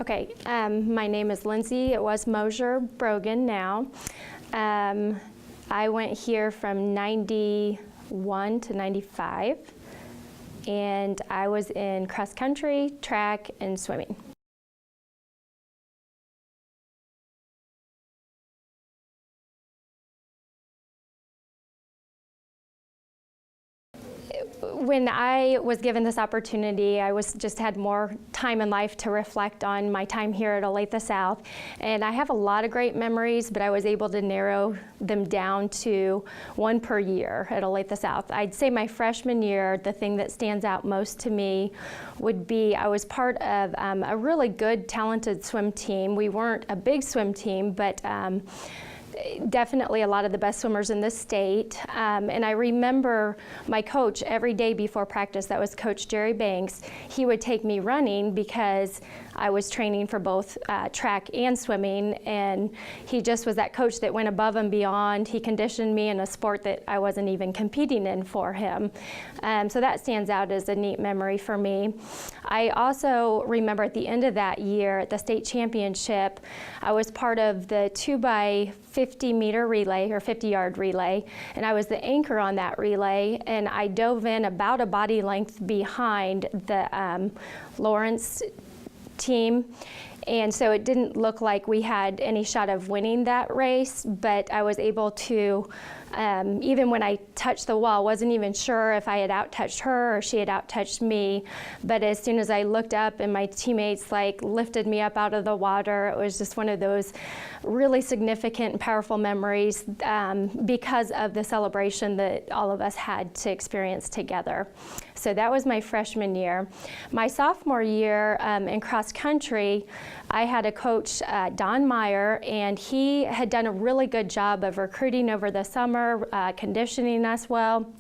Okay, my name is Lindsay. It was Mosier, Brogan now. I went here from 91 to 95, and I was in cross country, track, and swimming. When I was given this opportunity, I just had more time in life to reflect on my time here at Olathe South. And I have a lot of great memories, but I was able to narrow them down to one per year at Olathe South. I'd say my freshman year, the thing that stands out most to me would be I was part of a really good, talented swim team. We weren't a big swim team, but definitely a lot of the best swimmers in the state. And I remember my coach every day before practice, that was Coach Jerry Banks. He would take me running because I was training for both track and swimming, and he just was that coach that went above and beyond. He conditioned me in a sport that I wasn't even competing in for him. So that stands out as a neat memory for me. I also remember at the end of that year at the state championship, I was part of the 2x50-meter relay, or 50-yard relay, and I was the anchor on that relay, and I dove in about a body length behind the Lawrence team. And so it didn't look like we had any shot of winning that race, but I was able to, even when I touched the wall, wasn't even sure if I had out-touched her or she had out-touched me. But as soon as I looked up and my teammates lifted me up out of the water, it was just one of those really significant and powerful memories because of the celebration that all of us had to experience together. So that was my freshman year. My sophomore year in cross country, I had a coach, Don Meyer, and he had done a really good job of recruiting over the summer, conditioning us well.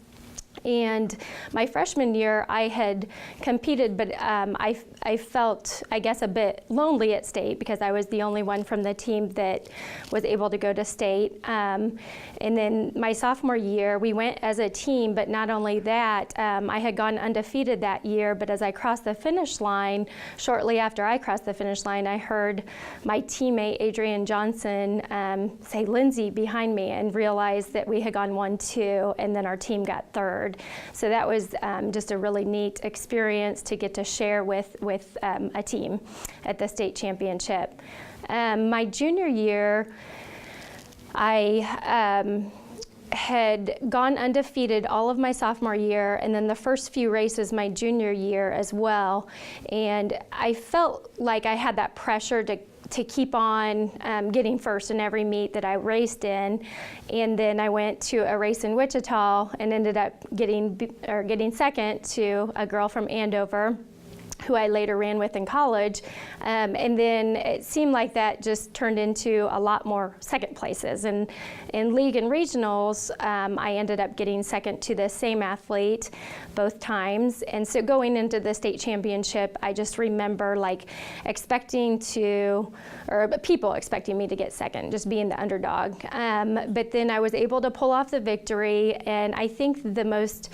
And my freshman year, I had competed, but I felt, I guess, a bit lonely at state because I was the only one from the team that was able to go to state. And then my sophomore year, we went as a team, but not only that, I had gone undefeated that year, but as I crossed the finish line, shortly after I crossed the finish line, I heard my teammate, Adrian Johnson, say, "Lindsay," behind me, and realized that we had gone 1-2, and then our team got third. So that was just a really neat experience to get to share with a team at the state championship. My junior year, I had gone undefeated all of my sophomore year, and then the first few races my junior year as well. And I felt like I had that pressure to keep on getting first in every meet that I raced in. And then I went to a race in Wichita and ended up getting second to a girl from Andover, who I later ran with in college. And then it seemed like that just turned into a lot more second places. And in league and regionals, I ended up getting second to the same athlete both times. And so going into the state championship, I just remember expecting to, or people expecting me to get second, just being the underdog. But then I was able to pull off the victory, and I think the most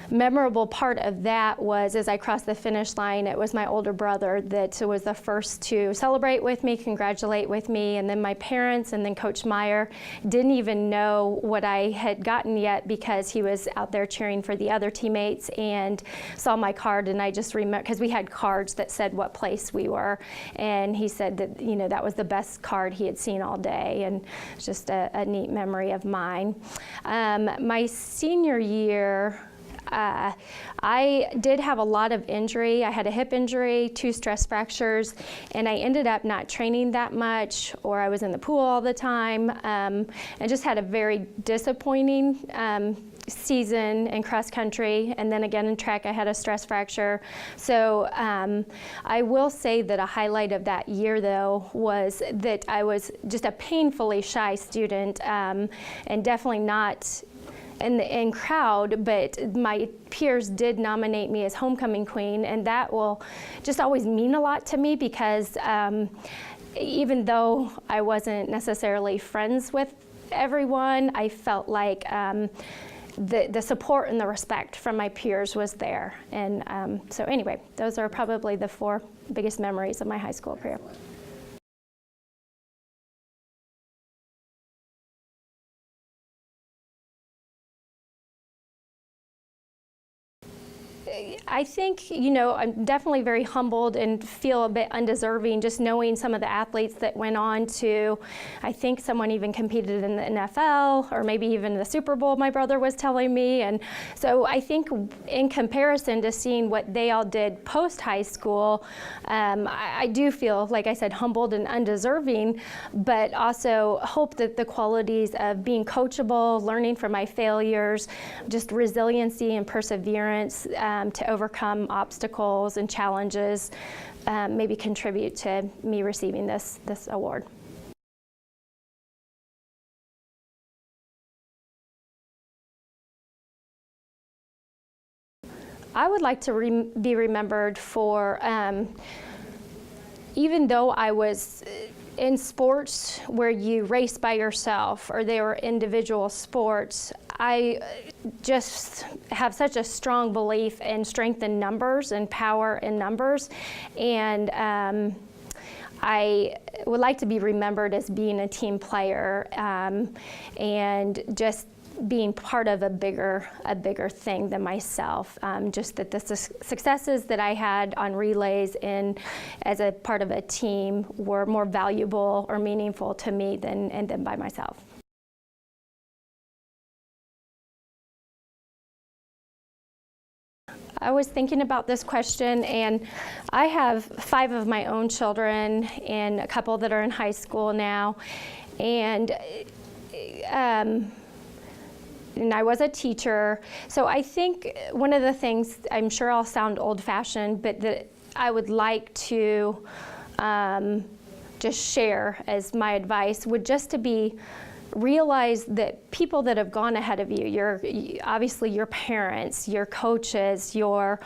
memorable part of that was as I crossed the finish line, it was my older brother that was the first to celebrate with me, congratulate with me, and then my parents and then Coach Meyer didn't even know what I had gotten yet because he was out there cheering for the other teammates and saw my card, and I just remember, because we had cards that said what place we were, and he said that, you know, that was the best card he had seen all day, and it's just a neat memory of mine. My senior year, I did have a lot of injury. I had a hip injury, 2 stress fractures, and I ended up not training that much, or I was in the pool all the time, and just had a very disappointing season in cross country, and then again in track I had a stress fracture. So I will say that a highlight of that year though was that I was just a painfully shy student, and definitely not in crowd, but my peers did nominate me as homecoming queen, and that will just always mean a lot to me because even though I wasn't necessarily friends with everyone, I felt like the support and the respect from my peers was there. And so anyway, those are probably the 4 biggest memories of my high school career. I think, I'm definitely very humbled and feel a bit undeserving just knowing some of the athletes that went on to, I think someone even competed in the NFL or maybe even the Super Bowl, my brother was telling me. And so I think in comparison to seeing what they all did post high school, I do feel, like I said, humbled and undeserving, but also hope that the qualities of being coachable, learning from my failures, just resiliency and perseverance, to overcome obstacles and challenges, maybe contribute to me receiving this award. I would like to be remembered for, even though I was in sports where you race by yourself or they were individual sports, I just have such a strong belief in strength in numbers and power in numbers. And I would like to be remembered as being a team player and just being part of a bigger thing than myself. Just that the successes that I had on relays and as a part of a team were more valuable or meaningful to me than by myself. I was thinking about this question, and I have 5 of my own children and a couple that are in high school now, and I was a teacher. So I think one of the things, I'm sure I'll sound old-fashioned, but that I would like to just share as my advice would just to be realize that people that have gone ahead of you, obviously your parents, your coaches, your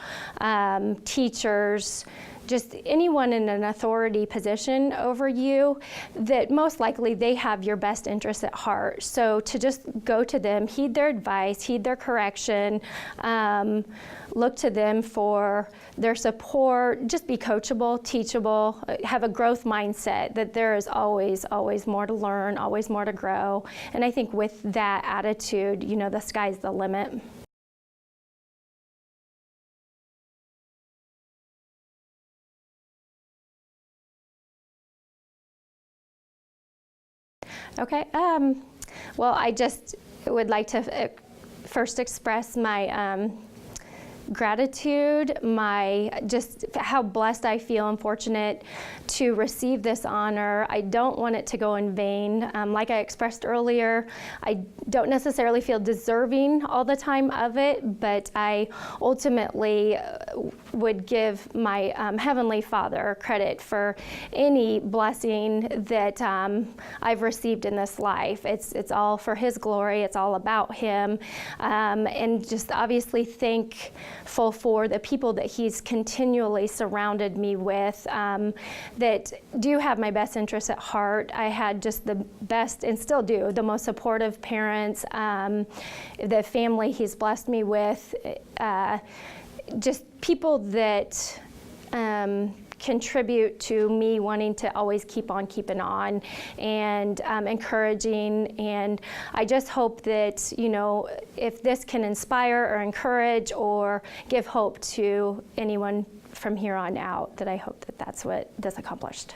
teachers, just anyone in an authority position over you, that most likely they have your best interests at heart. So to just go to them, heed their advice, heed their correction, look to them for their support, just be coachable, teachable, have a growth mindset that there is always more to learn, always more to grow. And I think with that attitude, the sky's the limit. Okay, well, I just would like to first express my gratitude, just how blessed I feel and fortunate to receive this honor. I don't want it to go in vain. Like I expressed earlier, I don't necessarily feel deserving all the time of it, but I ultimately would give my Heavenly Father credit for any blessing that I've received in this life. It's all for His glory. It's all about Him. And just obviously thankful for the people that He's continually surrounded me with that do have my best interests at heart. I had just the best, and still do, the most supportive parents, the family He's blessed me with, just people that contribute to me wanting to always keep on keeping on and encouraging. And I just hope that, if this can inspire or encourage or give hope to anyone from here on out, that I hope that that's what this accomplished.